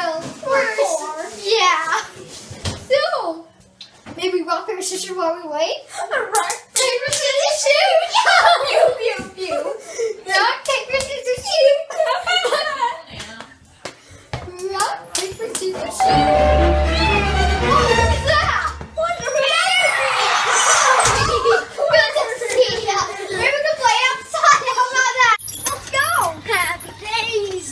Well, we're poor. Yeah. So, maybe rock, paper, scissors while we wait? Rock, paper, scissors, shoot! Pew, pew, pew. Rock, paper, scissors, shoot! Rock, paper, scissors, shoot! Oh, what is that? What is that? Good to see ya. Maybe we can play outside. How about that? Let's go. Happy days.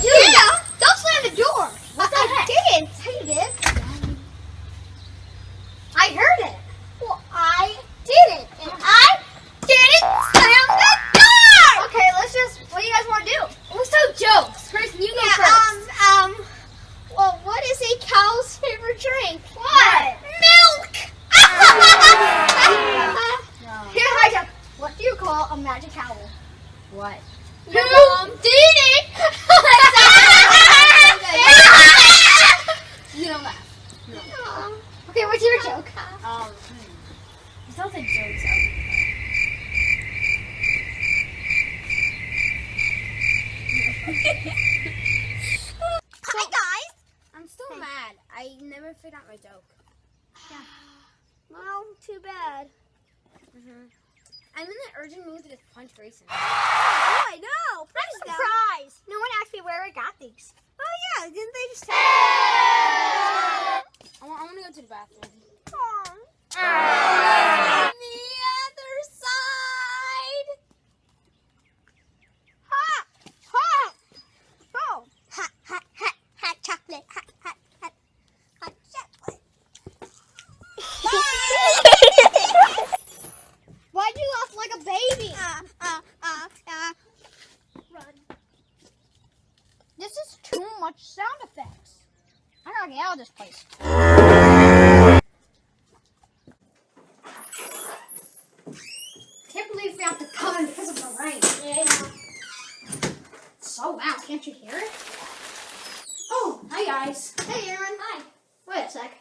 Yeah, don't slam the door. What the heck? I didn't. You did. I heard it. Well, I didn't. And I didn't slam the door. Okay, let's just, what do you guys want to do? Let's tell jokes. Kristen, you go first. Well, what is a cow's favorite drink? What? Milk. Here's my joke. What do you call a magic owl? What? Your mom did it! You don't laugh. No. Okay, what's your joke? It's not a joke. Hi, guys. I'm still mad. I never figured out my joke. Yeah. Well, too bad. I'm in the urgent mood to just punch Grayson. Oh, I know. I'm surprised. No one asked me where I got these. Oh, yeah. Didn't they just tell me? I want to go to the bathroom. On the other side. Hot. Hot. Oh. Hot, hot, hot, hot chocolate. Hot, hot, hot, hot chocolate. Why'd you laugh like a baby? Run. This is too much sound effects. I gotta get out of this place. Can't believe we have to come in because of the rain. Yeah, I know. It's so loud, can't you hear it? Oh, hi guys. Hey Aaron. Hi. Wait a sec.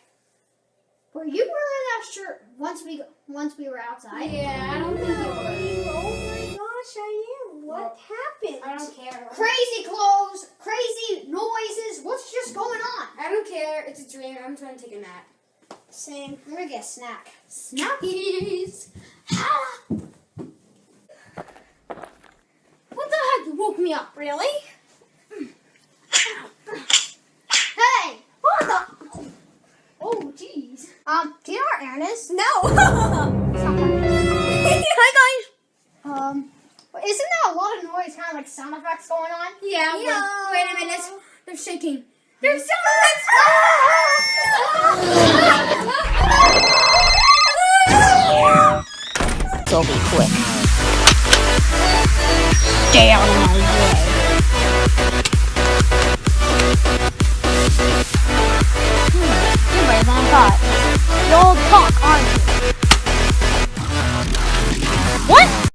Were you wearing that shirt once we were outside? Yeah, I don't think you were. Oh my gosh, I am. What happened? I don't care. Crazy clothes, crazy noises. What's just going on? I don't care. It's a dream. I'm trying to take a nap. Same. I'm gonna get a snack. Snackies. Ah. What the heck? You woke me up. Really? Hey! What the? Oh, jeez. Do you know where Aaron is? No. Hi, guys. Isn't there a lot of noise, kind of like sound effects going on? Yeah. Wait a minute. They're shaking. There's sound It'll be quick. Stay out of my way.